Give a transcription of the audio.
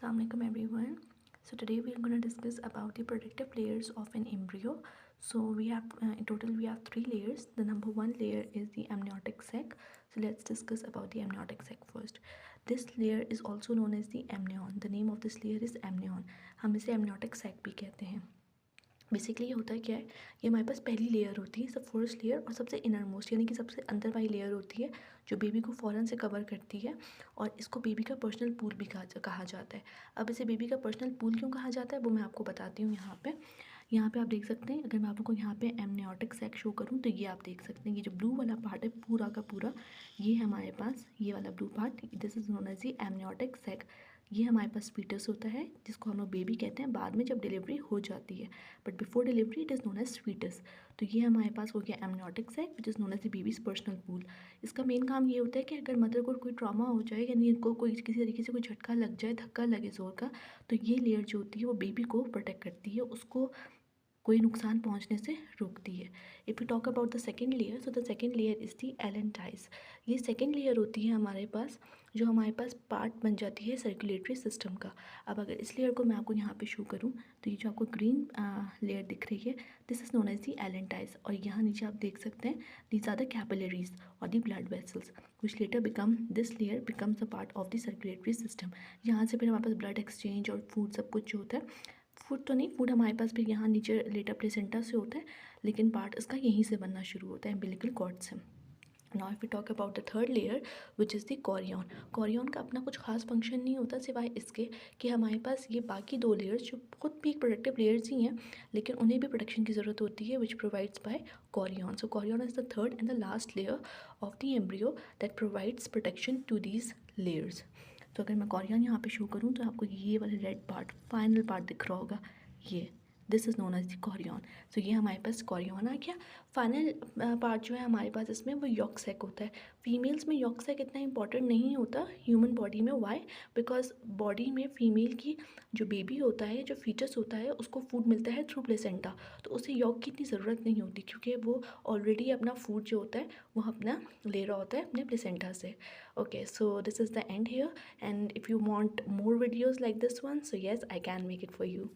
Assalamu alaikum everyone. So today we are going to discuss about the protective layers of an embryo. So in total we have three layers. The number one layer is the amniotic sac. So let's discuss about the amniotic sac first. This layer is also known as the amnion. The name of this layer is amnion. हम इसे amniotic sac भी कहते हैं. Basically ये होता है क्या है, ये हमारे पास पहली लेयर होती है, सब फर्स्ट लेयर, और सबसे इनर मोस्ट यानी कि सबसे अंदर वाली लेयर होती है जो बेबी को फ़ौरन से कवर करती है, और इसको बेबी का पर्सनल पूल भी कहा जाता है. अब इसे बेबी का पर्सनल पूल क्यों कहा जाता है वो मैं आपको बताती हूँ. यहाँ पे आप देख सकते हैं, अगर मैं आपको यहाँ पे एमनियोटिक सैक शो करूँ तो ये आप देख सकते हैं, ये जो ब्लू वाला पार्ट है पूरा का पूरा, ये है हमारे पास, ये वाला blue part, this is known as the amniotic sac. ये हमारे पास फीटस होता है जिसको हम लोग बेबी कहते हैं बाद में जब डिलीवरी हो जाती है, but before delivery it is known as foetus. तो ये हमारे पास हो गया amniotic sac which is known as the baby's personal pool. इसका मेन काम ये होता है कि अगर मदर को कोई ट्रॉमा हो जाए, यानी इनको कोई किसी तरीके से कोई झटका लग जाए, धक्का लगे ज़ोर का, तो ये लेयर जो होती है वो बेबी को प्रोटेक्ट करती है, उसको कोई नुकसान पहुंचने से रोकती है. If you talk about the second layer, so the second layer is the allantois. ये सेकेंड लेयर होती है हमारे पास, जो हमारे पास पार्ट बन जाती है सर्कुलेटरी सिस्टम का. अब अगर इस लेयर को मैं आपको यहाँ पे शो करूँ तो ये जो आपको ग्रीन लेयर दिख रही है, this is known as the allantois. और यहाँ नीचे आप देख सकते हैं, दीज आर द कैपिलरीज और the blood vessels which letter become, this layer becomes a part of the circulatory system. यहाँ से फिर हमारे पास ब्लड एक्सचेंज और फूड सब कुछ जो होता है, फूड तो नहीं, फूड हमारे पास भी यहाँ नीचे लेटर प्लेसेंटा से होता है, लेकिन पार्ट इसका यहीं से बनना शुरू होता है, अम्बिलिकल कॉर्ड से. Now if you talk about the third layer which is the Korean. Korean का अपना कुछ खास फंक्शन नहीं होता सिवाय इसके कि हमारे पास ये बाकी दो लेयर्स जो खुद भी एक प्रोटेक्टिव लेयर्स ही हैं, लेकिन उन्हें भी प्रोटेक्शन की ज़रूरत होती है, which provides by chorion. So chorion is the third and the last layer of the embryo that provides protection to these layers. तो अगर मैं कोरियन यहाँ पे शो करूँ तो आपको ये वाला रेड पार्ट, फाइनल पार्ट दिख रहा होगा, ये this is known as the chorion. So ये हमारे पास कोरियन आ गया. फाइनल पार्ट जो है हमारे पास इसमें वो यॉक सैक होता है. फीमेल्स में यॉक सैक इतना इंपॉर्टेंट नहीं होता ह्यूमन बॉडी में. वाई? बिकॉज बॉडी में फीमेल की जो बेबी होता है, जो फीटस होता है, उसको फूड मिलता है थ्रू प्लेसेंटा, तो उसे यॉक की इतनी ज़रूरत नहीं होती क्योंकि वो ऑलरेडी अपना फूड जो होता है वो अपना ले रहा होता है अपने प्लेसेंटा से. Okay, so this is the end here, and if you want more videos like this one, so yes, I can make it for you.